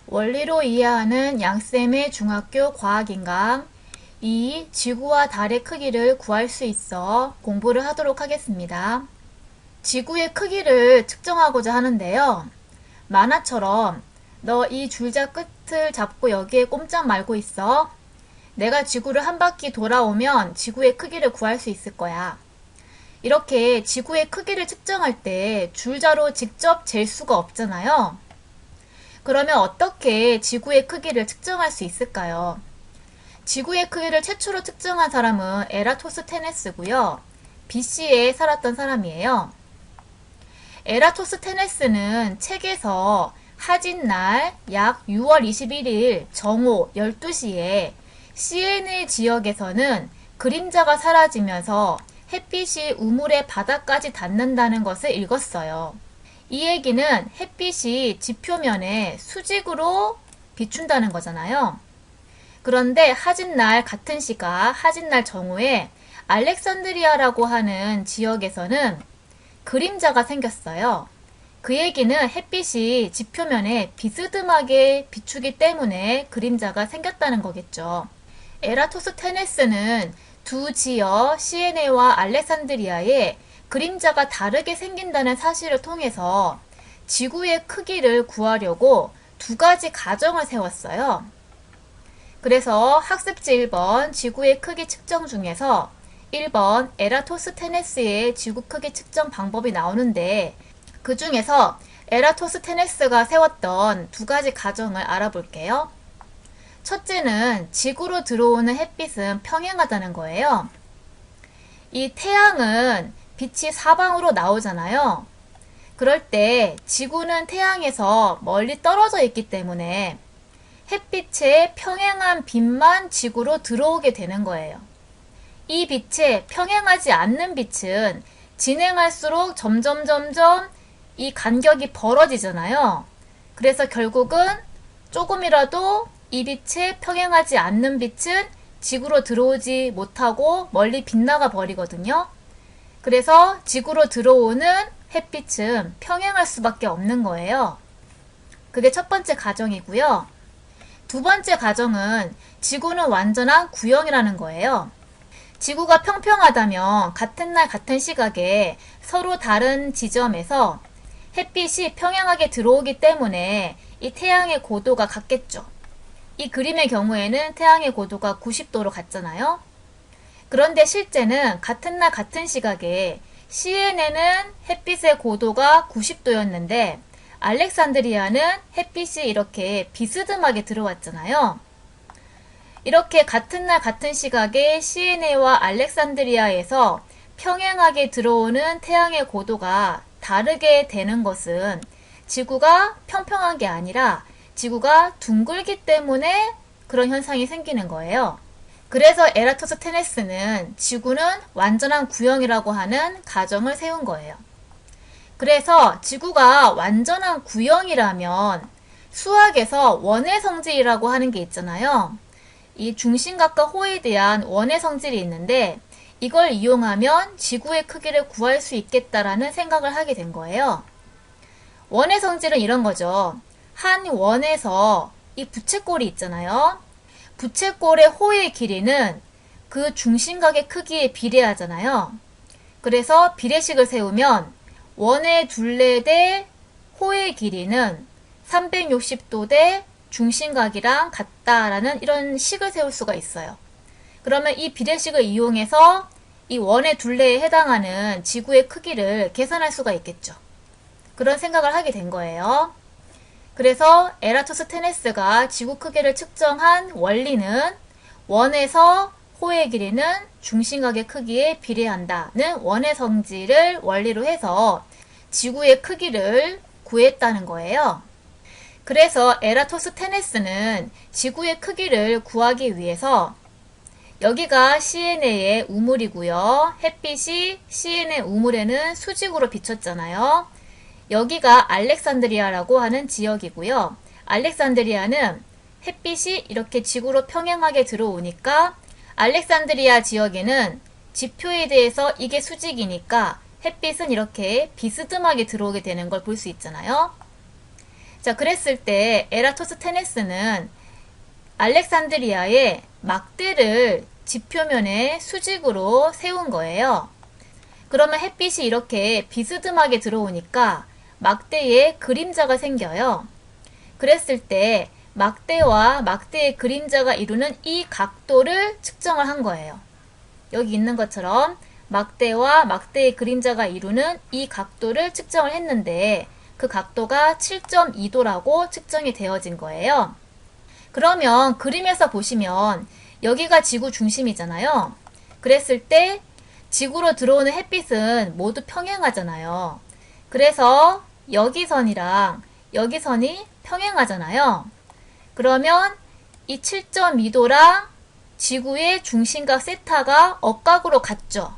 원리로 이해하는 양쌤의 중학교 과학인강 2. 지구와 달의 크기를 구할 수 있어 공부를 하도록 하겠습니다. 지구의 크기를 측정하고자 하는데요. 만화처럼 너 이 줄자 끝을 잡고 여기에 꼼짝 말고 있어. 내가 지구를 한 바퀴 돌아오면 지구의 크기를 구할 수 있을 거야. 이렇게 지구의 크기를 측정할 때 줄자로 직접 잴 수가 없잖아요. 그러면 어떻게 지구의 크기를 측정할 수 있을까요? 지구의 크기를 최초로 측정한 사람은 에라토스테네스고요. BC에 살았던 사람이에요. 에라토스테네스는 책에서 하진날 약 6월 21일 정오 12시에 시에네 지역에서는 그림자가 사라지면서 햇빛이 우물의 바닥까지 닿는다는 것을 읽었어요. 이 얘기는 햇빛이 지표면에 수직으로 비춘다는 거잖아요. 그런데 하진날 같은 시각, 하진날 정오에 알렉산드리아라고 하는 지역에서는 그림자가 생겼어요. 그 얘기는 햇빛이 지표면에 비스듬하게 비추기 때문에 그림자가 생겼다는 거겠죠. 에라토스테네스는 두 지역 시에네와 알렉산드리아에 그림자가 다르게 생긴다는 사실을 통해서 지구의 크기를 구하려고 두 가지 가정을 세웠어요. 그래서 학습지 1번 지구의 크기 측정 중에서 1번 에라토스테네스의 지구 크기 측정 방법이 나오는데 그 중에서 에라토스테네스가 세웠던 두 가지 가정을 알아볼게요. 첫째는 지구로 들어오는 햇빛은 평행하다는 거예요. 이 태양은 빛이 사방으로 나오잖아요. 그럴 때 지구는 태양에서 멀리 떨어져 있기 때문에 햇빛의 평행한 빛만 지구로 들어오게 되는 거예요. 이 빛에 평행하지 않는 빛은 진행할수록 점점 이 간격이 벌어지잖아요. 그래서 결국은 조금이라도 이 빛에 평행하지 않는 빛은 지구로 들어오지 못하고 멀리 빗나가 버리거든요. 그래서 지구로 들어오는 햇빛은 평행할 수밖에 없는 거예요. 그게 첫 번째 가정이고요. 두 번째 가정은 지구는 완전한 구형이라는 거예요. 지구가 평평하다면 같은 날 같은 시각에 서로 다른 지점에서 햇빛이 평행하게 들어오기 때문에 이 태양의 고도가 같겠죠. 이 그림의 경우에는 태양의 고도가 90도로 같잖아요. 그런데 실제는 같은 날 같은 시각에 시에네는 햇빛의 고도가 90도였는데 알렉산드리아는 햇빛이 이렇게 비스듬하게 들어왔잖아요. 이렇게 같은 날 같은 시각에 시에네와 알렉산드리아에서 평행하게 들어오는 태양의 고도가 다르게 되는 것은 지구가 평평한 게 아니라 지구가 둥글기 때문에 그런 현상이 생기는 거예요. 그래서 에라토스테네스는 지구는 완전한 구형이라고 하는 가정을 세운 거예요. 그래서 지구가 완전한 구형이라면 수학에서 원의 성질이라고 하는 게 있잖아요. 이 중심각과 호에 대한 원의 성질이 있는데 이걸 이용하면 지구의 크기를 구할 수 있겠다라는 생각을 하게 된 거예요. 원의 성질은 이런 거죠. 한 원에서 이 부채꼴이 있잖아요. 부채꼴의 호의 길이는 그 중심각의 크기에 비례하잖아요. 그래서 비례식을 세우면 원의 둘레 대 호의 길이는 360도 대 중심각이랑 같다라는 이런 식을 세울 수가 있어요. 그러면 이 비례식을 이용해서 이 원의 둘레에 해당하는 지구의 크기를 계산할 수가 있겠죠. 그런 생각을 하게 된 거예요. 그래서 에라토스테네스가 지구 크기를 측정한 원리는 원에서 호의 길이는 중심각의 크기에 비례한다는 원의 성질을 원리로 해서 지구의 크기를 구했다는 거예요. 그래서 에라토스테네스는 지구의 크기를 구하기 위해서 여기가 시에네의 우물이고요. 햇빛이 시에네 우물에는 수직으로 비쳤잖아요. 여기가 알렉산드리아라고 하는 지역이고요. 알렉산드리아는 햇빛이 이렇게 지구로 평행하게 들어오니까 알렉산드리아 지역에는 지표에 대해서 이게 수직이니까 햇빛은 이렇게 비스듬하게 들어오게 되는 걸 볼 수 있잖아요. 자, 그랬을 때 에라토스테네스는 알렉산드리아의 막대를 지표면에 수직으로 세운 거예요. 그러면 햇빛이 이렇게 비스듬하게 들어오니까 막대에 그림자가 생겨요. 그랬을 때 막대와 막대의 그림자가 이루는 이 각도를 측정을 한 거예요. 여기 있는 것처럼 막대와 막대의 그림자가 이루는 이 각도를 측정을 했는데 그 각도가 7.2도라고 측정이 되어진 거예요. 그러면 그림에서 보시면 여기가 지구 중심이잖아요. 그랬을 때 지구로 들어오는 햇빛은 모두 평행하잖아요. 그래서 여기 선이랑 여기 선이 평행하잖아요. 그러면 이 7.2도랑 지구의 중심각 세타가 억각으로 같죠.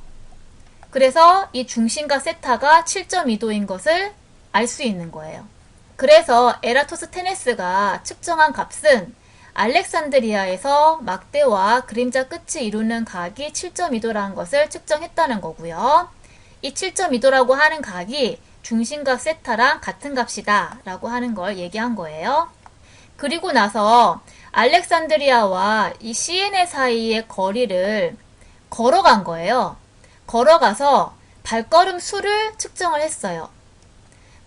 그래서 이 중심각 세타가 7.2도인 것을 알 수 있는 거예요. 그래서 에라토스테네스가 측정한 값은 알렉산드리아에서 막대와 그림자 끝이 이루는 각이 7.2도라는 것을 측정했다는 거고요. 이 7.2도라고 하는 각이 중심각 세타랑 같은 값이다 라고 하는 걸 얘기한 거예요. 그리고 나서 알렉산드리아와 이 시에네 사이의 거리를 걸어간 거예요. 걸어가서 발걸음 수를 측정을 했어요.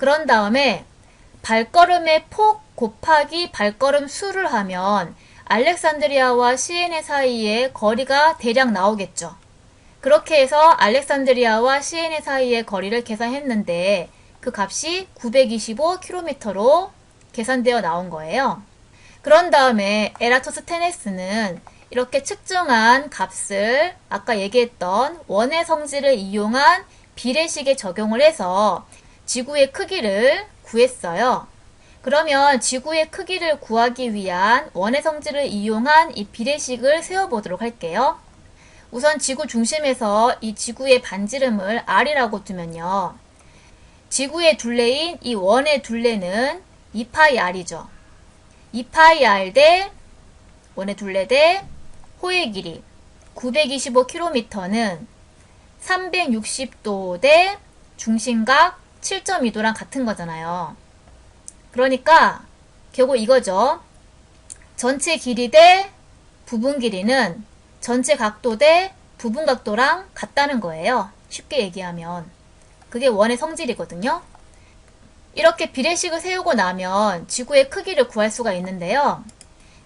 그런 다음에 발걸음의 폭 곱하기 발걸음 수를 하면 알렉산드리아와 시에네 사이의 거리가 대략 나오겠죠. 그렇게 해서 알렉산드리아와 시에네 사이의 거리를 계산했는데 그 값이 925km로 계산되어 나온 거예요. 그런 다음에 에라토스테네스는 이렇게 측정한 값을 아까 얘기했던 원의 성질을 이용한 비례식에 적용을 해서 지구의 크기를 구했어요. 그러면 지구의 크기를 구하기 위한 원의 성질을 이용한 이 비례식을 세워보도록 할게요. 우선 지구 중심에서 이 지구의 반지름을 r이라고 두면요. 지구의 둘레인 이 원의 둘레는 2πr이죠. 2πr 대 원의 둘레 대 호의 길이 925km는 360도 대 중심각 7.2도랑 같은 거잖아요. 그러니까 결국 이거죠. 전체 길이 대 부분 길이는 전체 각도 대 부분 각도랑 같다는 거예요. 쉽게 얘기하면. 그게 원의 성질이거든요. 이렇게 비례식을 세우고 나면 지구의 크기를 구할 수가 있는데요.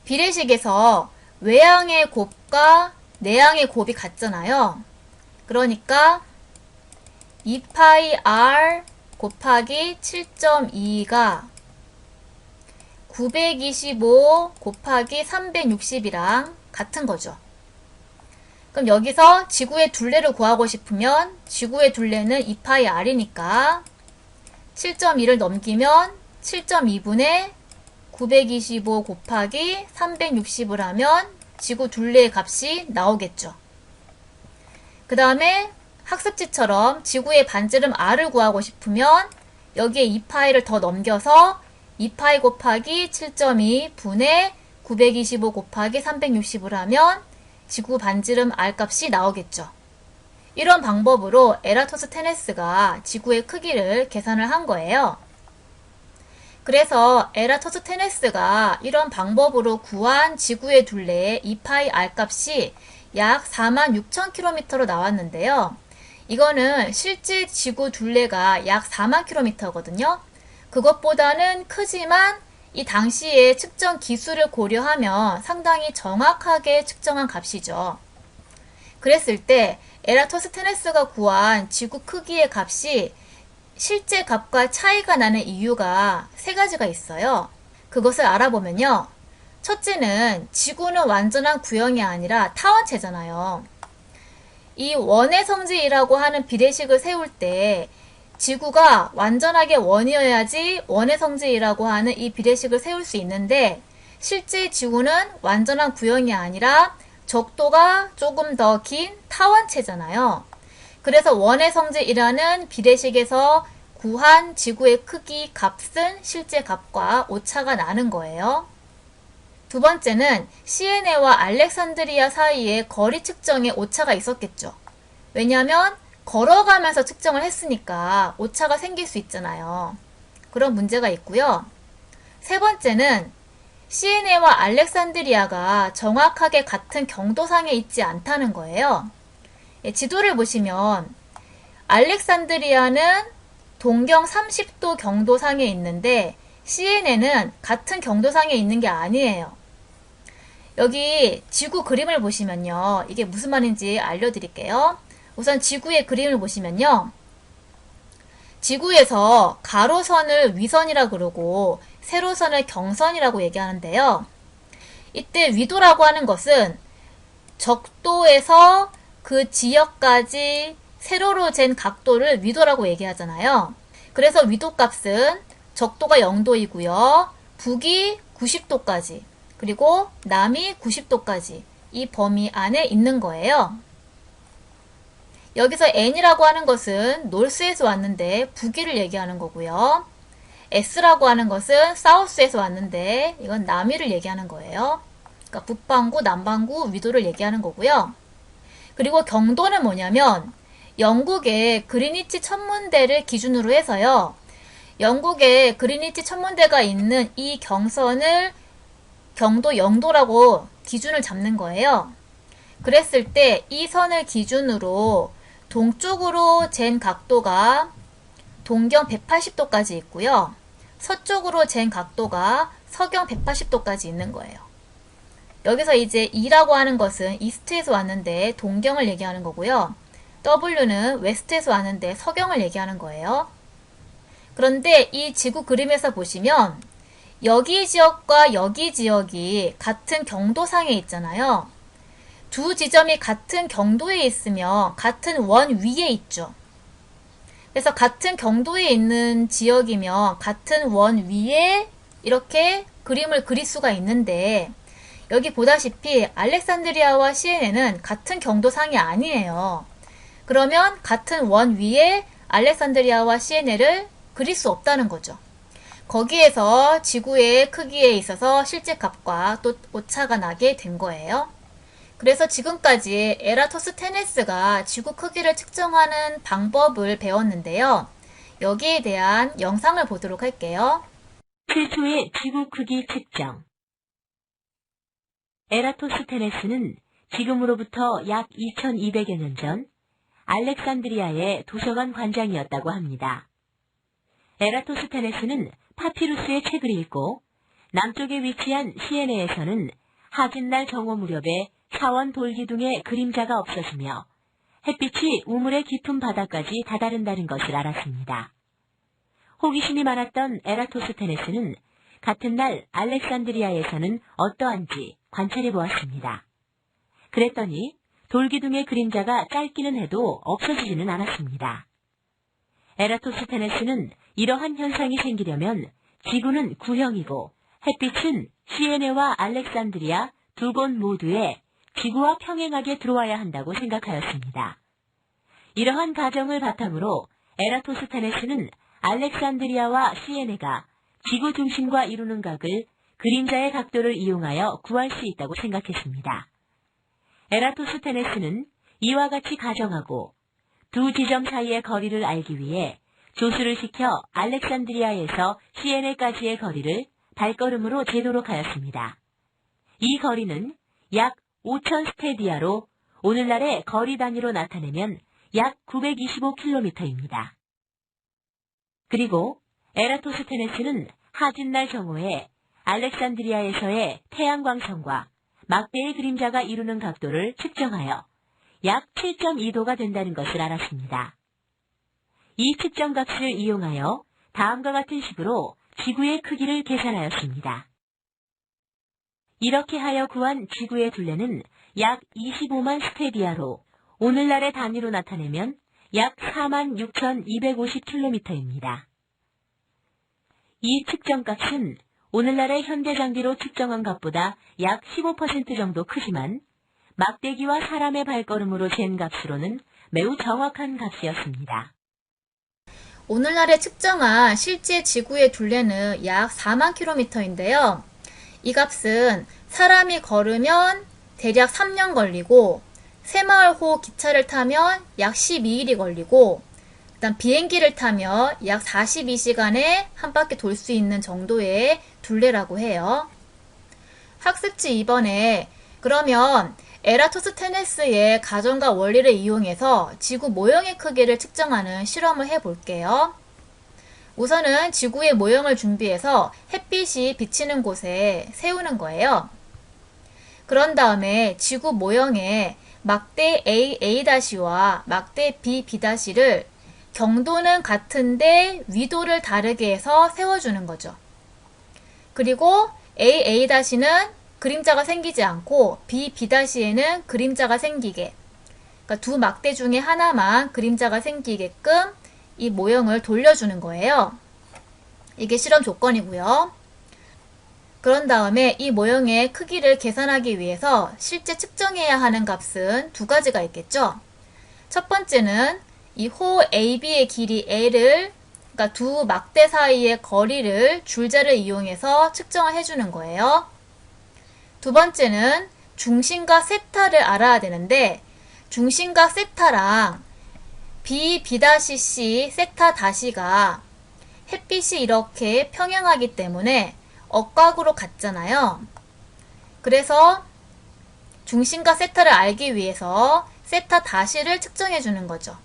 비례식에서 외항의 곱과 내항의 곱이 같잖아요. 그러니까 2πr 곱하기 7.2가 925 곱하기 360이랑 같은 거죠. 그럼 여기서 지구의 둘레를 구하고 싶으면 지구의 둘레는 2πr이니까 7.2를 넘기면 7.2분의 925 곱하기 360을 하면 지구 둘레의 값이 나오겠죠. 그 다음에 학습지처럼 지구의 반지름 r을 구하고 싶으면 여기에 2π를 더 넘겨서 2π 곱하기 7.2 분의 925 곱하기 360을 하면 지구 반지름 r 값이 나오겠죠. 이런 방법으로 에라토스테네스가 지구의 크기를 계산을 한 거예요. 그래서 에라토스테네스가 이런 방법으로 구한 지구의 둘레의 2πr 값이 약 46,000km로 나왔는데요. 이거는 실제 지구 둘레가 약 40,000km거든요. 그것보다는 크지만 이 당시의 측정 기술을 고려하면 상당히 정확하게 측정한 값이죠. 그랬을 때 에라토스테네스가 구한 지구 크기의 값이 실제 값과 차이가 나는 이유가 세 가지가 있어요. 그것을 알아보면요. 첫째는 지구는 완전한 구형이 아니라 타원체잖아요. 이 원의 성질이라고 하는 비례식을 세울 때 지구가 완전하게 원이어야지 원의 성질이라고 하는 이 비례식을 세울 수 있는데 실제 지구는 완전한 구형이 아니라 적도가 조금 더 긴 타원체잖아요. 그래서 원의 성질이라는 비례식에서 구한 지구의 크기 값은 실제 값과 오차가 나는 거예요. 두 번째는 시에네와 알렉산드리아 사이의 거리 측정에 오차가 있었겠죠. 왜냐하면 걸어가면서 측정을 했으니까 오차가 생길 수 있잖아요. 그런 문제가 있고요. 세 번째는 시에네와 알렉산드리아가 정확하게 같은 경도상에 있지 않다는 거예요. 지도를 보시면 알렉산드리아는 동경 30도 경도상에 있는데 시에네는 같은 경도상에 있는 게 아니에요. 여기 지구 그림을 보시면요. 이게 무슨 말인지 알려드릴게요. 우선 지구의 그림을 보시면요. 지구에서 가로선을 위선이라 그러고 세로선을 경선이라고 얘기하는데요. 이때 위도라고 하는 것은 적도에서 그 지역까지 세로로 잰 각도를 위도라고 얘기하잖아요. 그래서 위도값은 적도가 0도이고요. 북이 90도까지 그리고 남이 90도까지 이 범위 안에 있는 거예요. 여기서 N이라고 하는 것은 노스에서 왔는데 북위를 얘기하는 거고요. S라고 하는 것은 사우스에서 왔는데 이건 남위를 얘기하는 거예요. 그러니까 북반구, 남반구, 위도를 얘기하는 거고요. 그리고 경도는 뭐냐면 영국의 그리니치 천문대를 기준으로 해서요. 영국의 그리니치 천문대가 있는 이 경선을 경도 0도라고 기준을 잡는 거예요. 그랬을 때 이 선을 기준으로 동쪽으로 잰 각도가 동경 180도까지 있고요. 서쪽으로 잰 각도가 서경 180도까지 있는 거예요. 여기서 이제 E라고 하는 것은 이스트에서 왔는데 동경을 얘기하는 거고요. W는 웨스트에서 왔는데 서경을 얘기하는 거예요. 그런데 이 지구 그림에서 보시면 여기 지역과 여기 지역이 같은 경도상에 있잖아요. 두 지점이 같은 경도에 있으면 같은 원 위에 있죠. 그래서 같은 경도에 있는 지역이면 같은 원 위에 이렇게 그림을 그릴 수가 있는데 여기 보다시피 알렉산드리아와 시에네는 같은 경도상이 아니에요. 그러면 같은 원 위에 알렉산드리아와 시에네를 그릴 수 없다는 거죠. 거기에서 지구의 크기에 있어서 실제 값과 또 오차가 나게 된 거예요. 그래서 지금까지 에라토스테네스가 지구 크기를 측정하는 방법을 배웠는데요. 여기에 대한 영상을 보도록 할게요. 최초의 지구 크기 측정. 에라토스테네스는 지금으로부터 약 2200여 년 전 알렉산드리아의 도서관 관장이었다고 합니다. 에라토스테네스는 파피루스의 책을 읽고 남쪽에 위치한 시에네에서는 하진날 정오 무렵에 차원 돌기둥에 그림자가 없어지며 햇빛이 우물의 깊은 바다까지 다다른다는 것을 알았습니다. 호기심이 많았던 에라토스테네스는 같은 날 알렉산드리아에서는 어떠한지 관찰해 보았습니다. 그랬더니 돌기둥의 그림자가 짧기는 해도 없어지지는 않았습니다. 에라토스테네스는 이러한 현상이 생기려면 지구는 구형이고 햇빛은 시에네와 알렉산드리아 두 곳 모두에 지구와 평행하게 들어와야 한다고 생각하였습니다. 이러한 가정을 바탕으로 에라토스테네스는 알렉산드리아와 시에네가 지구 중심과 이루는 각을 그림자의 각도를 이용하여 구할 수 있다고 생각했습니다. 에라토스테네스는 이와 같이 가정하고 두 지점 사이의 거리를 알기 위해 조수를 시켜 알렉산드리아에서 시에네까지의 거리를 발걸음으로 재도록 하였습니다. 이 거리는 약 5,000 스테디아로 오늘날의 거리 단위로 나타내면 약 925km입니다. 그리고 에라토스테네스는 하진날 정오에 알렉산드리아에서의 태양광선과 막대의 그림자가 이루는 각도를 측정하여 약 7.2도가 된다는 것을 알았습니다. 이 측정값을 이용하여 다음과 같은 식으로 지구의 크기를 계산하였습니다. 이렇게 하여 구한 지구의 둘레는 약 25만 스테디아로 오늘날의 단위로 나타내면 약 46,250km입니다. 이 측정값은 오늘날의 현대장비로 측정한 값보다 약 15% 정도 크지만 막대기와 사람의 발걸음으로 잰 값으로는 매우 정확한 값이었습니다. 오늘날에 측정한 실제 지구의 둘레는 약 4만 km인데요. 이 값은 사람이 걸으면 대략 3년 걸리고 새마을호 기차를 타면 약 12일이 걸리고 일단 비행기를 타면 약 42시간에 한 바퀴 돌 수 있는 정도의 둘레라고 해요. 학습지 2번에 그러면 에라토스테네스의 가정과 원리를 이용해서 지구 모형의 크기를 측정하는 실험을 해볼게요. 우선은 지구의 모형을 준비해서 햇빛이 비치는 곳에 세우는 거예요. 그런 다음에 지구 모형에 막대 AA-와 막대 BB'를 경도는 같은데 위도를 다르게 해서 세워주는 거죠. 그리고 AA-는 그림자가 생기지 않고 BB'에는 그림자가 생기게, 그러니까 두 막대 중에 하나만 그림자가 생기게끔 이 모형을 돌려주는 거예요. 이게 실험 조건이고요. 그런 다음에 이 모형의 크기를 계산하기 위해서 실제 측정해야 하는 값은 두 가지가 있겠죠. 첫 번째는 이 호 AB의 길이 L을, 그러니까 두 막대 사이의 거리를 줄자를 이용해서 측정을 해주는 거예요. 두 번째는 중심각 세타를 알아야 되는데, 중심각 세타랑 B'(C) 세타 다시가 햇빛이 이렇게 평행하기 때문에 억각으로 같잖아요. 그래서 중심각 세타를 알기 위해서 세타 다시를 측정해 주는 거죠.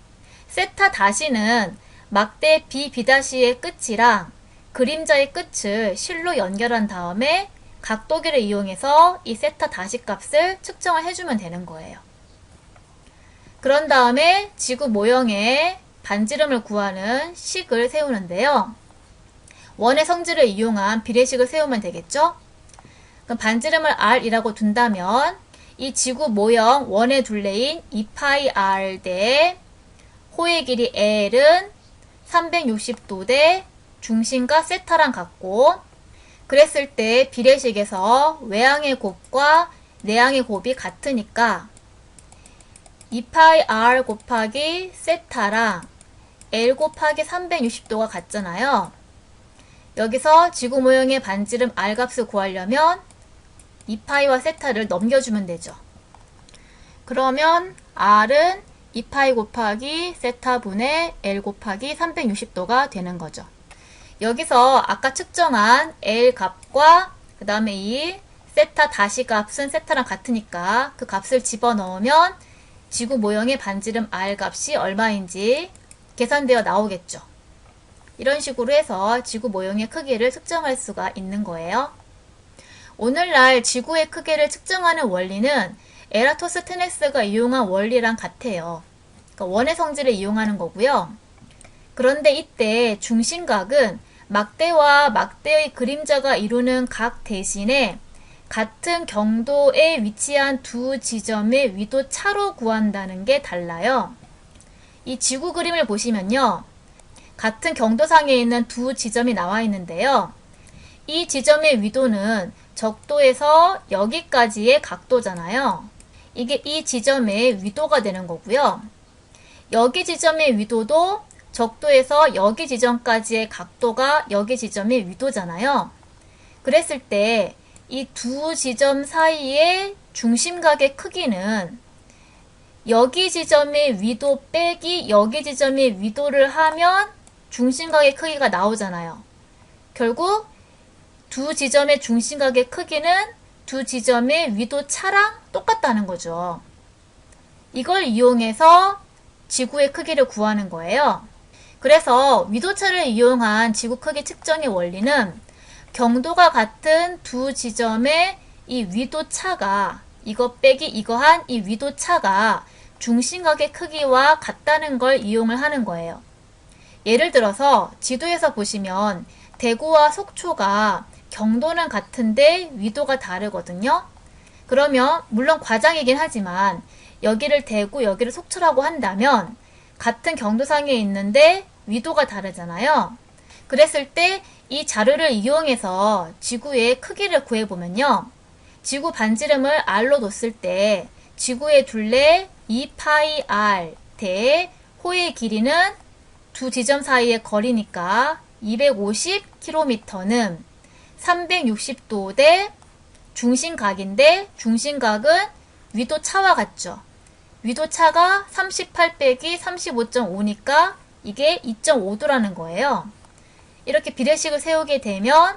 세타 다시는 막대 BB'의 끝이랑 그림자의 끝을 실로 연결한 다음에 각도기를 이용해서 이 세타 다시 값을 측정을 해주면 되는 거예요. 그런 다음에 지구 모형의 반지름을 구하는 식을 세우는데요. 원의 성질을 이용한 비례식을 세우면 되겠죠? 그럼 반지름을 R이라고 둔다면 이 지구 모형 원의 둘레인 2πr 대 호의 길이 L은 360도 대 중심과 세타랑 같고, 그랬을 때 비례식에서 외항의 곱과 내항의 곱이 같으니까 2πr 곱하기 세타랑 L 곱하기 360도가 같잖아요. 여기서 지구 모형의 반지름 R 값을 구하려면 2π와 세타를 넘겨주면 되죠. 그러면 R은 2π 곱하기 세타분의 L 곱하기 360도가 되는 거죠. 여기서 아까 측정한 L 값과 그 다음에 이 세타 다시 값은 세타랑 같으니까 그 값을 집어넣으면 지구 모형의 반지름 R 값이 얼마인지 계산되어 나오겠죠. 이런 식으로 해서 지구 모형의 크기를 측정할 수가 있는 거예요. 오늘날 지구의 크기를 측정하는 원리는 에라토스테네스가 이용한 원리랑 같아요. 그러니까 원의 성질을 이용하는 거고요. 그런데 이때 중심각은 막대와 막대의 그림자가 이루는 각 대신에 같은 경도에 위치한 두 지점의 위도 차로 구한다는 게 달라요. 이 지구 그림을 보시면요. 같은 경도상에 있는 두 지점이 나와 있는데요. 이 지점의 위도는 적도에서 여기까지의 각도잖아요. 이게 이 지점의 위도가 되는 거고요. 여기 지점의 위도도 적도에서 여기 지점까지의 각도가 여기 지점의 위도잖아요. 그랬을 때 이 두 지점 사이의 중심각의 크기는 여기 지점의 위도 빼기 여기 지점의 위도를 하면 중심각의 크기가 나오잖아요. 결국 두 지점의 중심각의 크기는 두 지점의 위도 차랑 똑같다는 거죠. 이걸 이용해서 지구의 크기를 구하는 거예요. 그래서 위도차를 이용한 지구 크기 측정의 원리는 경도가 같은 두 지점의 이 위도차가, 이거 빼기 이거 한 이 위도차가 중심각의 크기와 같다는 걸 이용을 하는 거예요. 예를 들어서 지도에서 보시면 대구와 속초가 경도는 같은데 위도가 다르거든요. 그러면 물론 과장이긴 하지만 여기를 대구, 여기를 속초라고 한다면 같은 경도상에 있는데 위도가 다르잖아요. 그랬을 때 이 자료를 이용해서 지구의 크기를 구해보면요. 지구 반지름을 R로 뒀을 때 지구의 둘레 2πr 대 호의 길이는 두 지점 사이의 거리니까 250km는 360도 대 중심각인데 중심각은 위도차와 같죠. 위도차가 38 빼기 35.5니까 이게 2.5도라는 거예요. 이렇게 비례식을 세우게 되면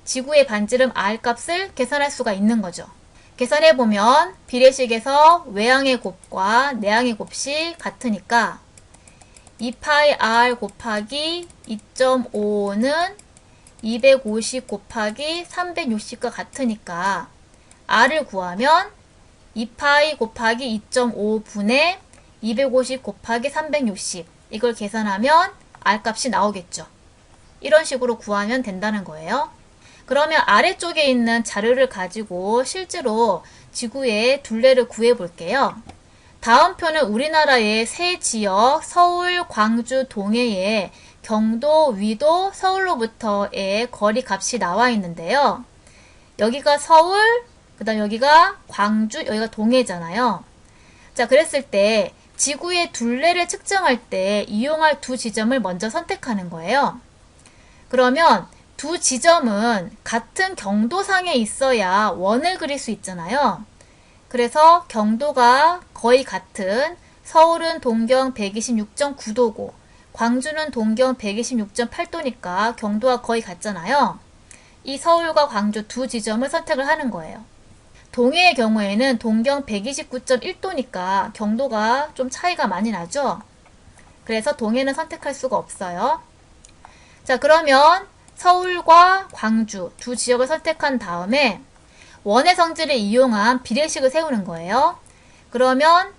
지구의 반지름 R 값을 계산할 수가 있는 거죠. 계산해보면 비례식에서 외항의 곱과 내항의 곱이 같으니까 2파이 R 곱하기 2.5는 250 곱하기 360과 같으니까 R을 구하면 2파이 곱하기 2.5분의 250 곱하기 360 이걸 계산하면 R 값이 나오겠죠. 이런 식으로 구하면 된다는 거예요. 그러면 아래쪽에 있는 자료를 가지고 실제로 지구의 둘레를 구해 볼게요. 다음 표는 우리나라의 세 지역 서울, 광주, 동해의 경도, 위도, 서울로부터의 거리 값이 나와 있는데요. 여기가 서울, 그 다음 여기가 광주, 여기가 동해잖아요. 자, 그랬을 때 지구의 둘레를 측정할 때 이용할 두 지점을 먼저 선택하는 거예요. 그러면 두 지점은 같은 경도상에 있어야 원을 그릴 수 있잖아요. 그래서 경도가 거의 같은 서울은 동경 126.9도고 광주는 동경 126.8도니까 경도가 거의 같잖아요. 이 서울과 광주 두 지점을 선택을 하는 거예요. 동해의 경우에는 동경 129.1도니까 경도가 좀 차이가 많이 나죠. 그래서 동해는 선택할 수가 없어요. 자, 그러면 서울과 광주 두 지역을 선택한 다음에 원의 성질을 이용한 비례식을 세우는 거예요. 그러면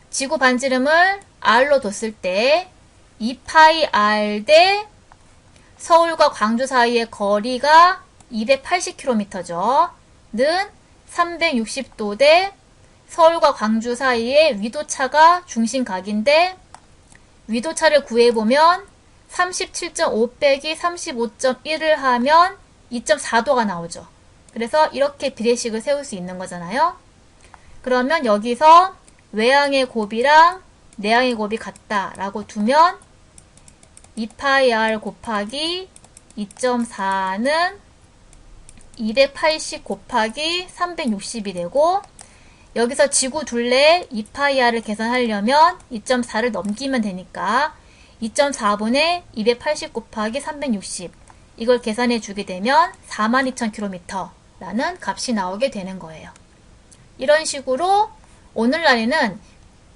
지구 반지름을 R로 뒀을 때 2파이 R 대 서울과 광주 사이의 거리가 280km죠. 는 360도 대 서울과 광주 사이의 위도차가 중심각인데 위도차를 구해보면 37.5 빼기 35.1을 하면 2.4도가 나오죠. 그래서 이렇게 비례식을 세울 수 있는 거잖아요. 그러면 여기서 외항의 곱이랑 내항의 곱이 같다라고 두면 2파이 R 곱하기 2.4는 280 곱하기 360이 되고 여기서 지구 둘레 2파이 R을 계산하려면 2.4를 넘기면 되니까 2.4분의 280 곱하기 360 이걸 계산해 주게 되면 42,000km라는 값이 나오게 되는 거예요. 이런 식으로 오늘날에는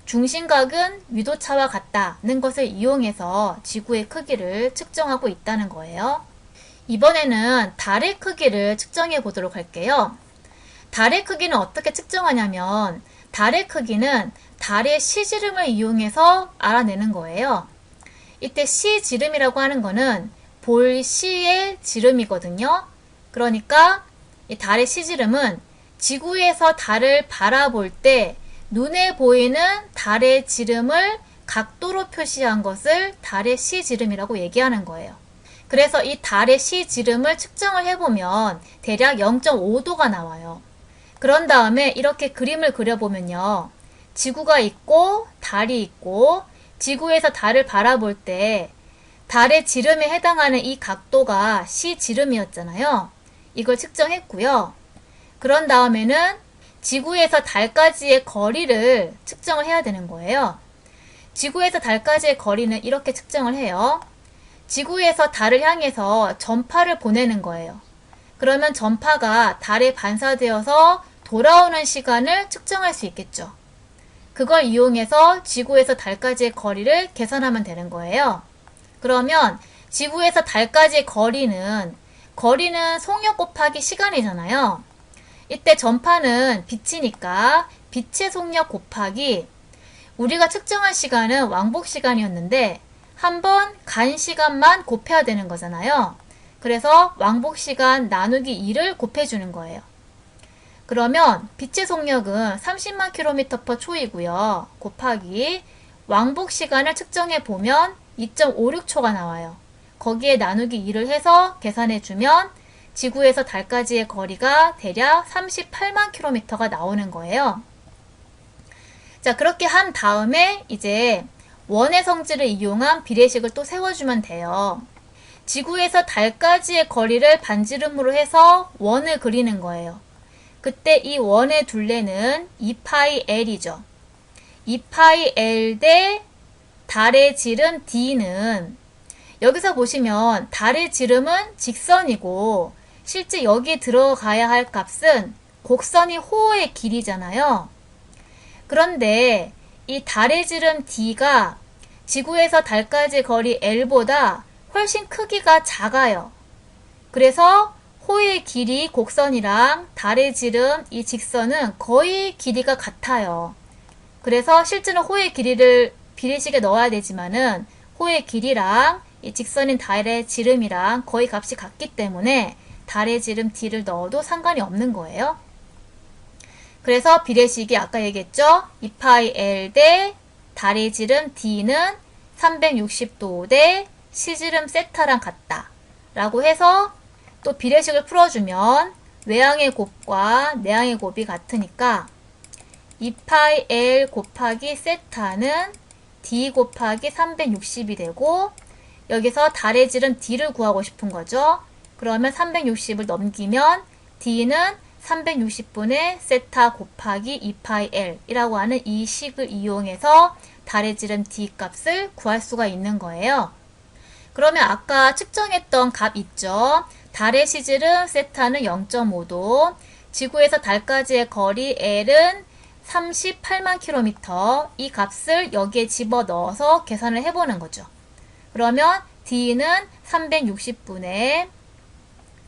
중심각은 위도차와 같다는 것을 이용해서 지구의 크기를 측정하고 있다는 거예요. 이번에는 달의 크기를 측정해 보도록 할게요. 달의 크기는 어떻게 측정하냐면 달의 크기는 달의 시지름을 이용해서 알아내는 거예요. 이때 시지름이라고 하는 거는 볼 시의 지름이거든요. 그러니까 이 달의 시지름은 지구에서 달을 바라볼 때 눈에 보이는 달의 지름을 각도로 표시한 것을 달의 시지름이라고 얘기하는 거예요. 그래서 이 달의 시지름을 측정을 해보면 대략 0.5도가 나와요. 그런 다음에 이렇게 그림을 그려보면요. 지구가 있고 달이 있고 지구에서 달을 바라볼 때 달의 지름에 해당하는 이 각도가 시지름이었잖아요. 이걸 측정했고요. 그런 다음에는 지구에서 달까지의 거리를 측정을 해야 되는 거예요. 지구에서 달까지의 거리는 이렇게 측정을 해요. 지구에서 달을 향해서 전파를 보내는 거예요. 그러면 전파가 달에 반사되어서 돌아오는 시간을 측정할 수 있겠죠. 그걸 이용해서 지구에서 달까지의 거리를 계산하면 되는 거예요. 그러면 지구에서 달까지의 거리는 속력 곱하기 시간이잖아요. 이때 전파는 빛이니까 빛의 속력 곱하기 우리가 측정한 시간은 왕복 시간이었는데 한번 간 시간만 곱해야 되는 거잖아요. 그래서 왕복 시간 나누기 2를 곱해주는 거예요. 그러면 빛의 속력은 30만 km/초이고요. 곱하기 왕복 시간을 측정해 보면 2.56초가 나와요. 거기에 나누기 2를 해서 계산해주면 지구에서 달까지의 거리가 대략 38만 km가 나오는 거예요. 자, 그렇게 한 다음에 이제 원의 성질을 이용한 비례식을 또 세워주면 돼요. 지구에서 달까지의 거리를 반지름으로 해서 원을 그리는 거예요. 그때 이 원의 둘레는 2파이 L이죠. 2파이 L 대 달의 지름 D는 여기서 보시면 달의 지름은 직선이고 실제 여기에 들어가야 할 값은 곡선이 호의 길이잖아요. 그런데 이 달의 지름 D가 지구에서 달까지 거리 L보다 훨씬 크기가 작아요. 그래서 호의 길이 곡선이랑 달의 지름 이 직선은 거의 길이가 같아요. 그래서 실제는 호의 길이를 비례식에 넣어야 되지만은 호의 길이랑 이 직선인 달의 지름이랑 거의 값이 같기 때문에 달의 지름 D를 넣어도 상관이 없는 거예요. 그래서 비례식이 아까 얘기했죠? 2파이 L 대 달의 지름 D는 360도 대 시지름 세타랑 같다 라고 해서 또 비례식을 풀어주면 외항의 곱과 내항의 곱이 같으니까 2파이 L 곱하기 세타는 D 곱하기 360이 되고 여기서 달의 지름 D를 구하고 싶은 거죠. 그러면 360을 넘기면 D는 360분의 세타 곱하기 2파이 L 이라고 하는 이 식을 이용해서 달의 지름 D 값을 구할 수가 있는 거예요. 그러면 아까 측정했던 값 있죠? 달의 시지름 세타는 0.5도, 지구에서 달까지의 거리 L은 38만 킬로미터, 이 값을 여기에 집어넣어서 계산을 해보는 거죠. 그러면 D는 360분의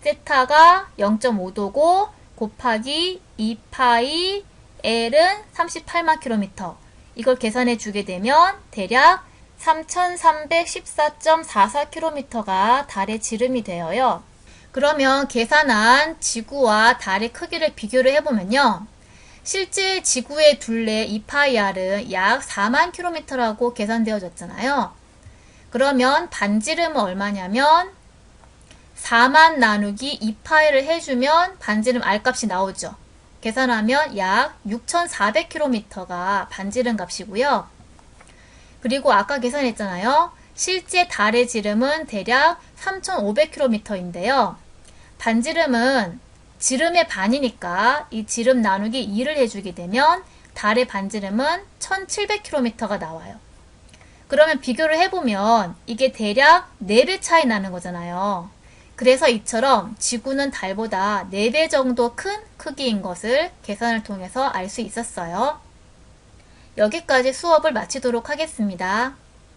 세타가 0.5도고 곱하기 2파이 L은 38만 킬로미터. 이걸 계산해 주게 되면 대략 3314.44km가 달의 지름이 되어요. 그러면 계산한 지구와 달의 크기를 비교를 해보면요. 실제 지구의 둘레 2파이R은 약 4만 km라고 계산되어졌잖아요. 그러면 반지름은 얼마냐면 4만 나누기 2파이를 해주면 반지름 R값이 나오죠. 계산하면 약 6,400km가 반지름 값이고요. 그리고 아까 계산했잖아요. 실제 달의 지름은 대략 3,500km인데요. 반지름은 지름의 반이니까 이 지름 나누기 2를 해주게 되면 달의 반지름은 1,700km가 나와요. 그러면 비교를 해보면 이게 대략 4배 차이 나는 거잖아요. 그래서 이처럼 지구는 달보다 4배 정도 큰 크기인 것을 계산을 통해서 알 수 있었어요. 여기까지 수업을 마치도록 하겠습니다.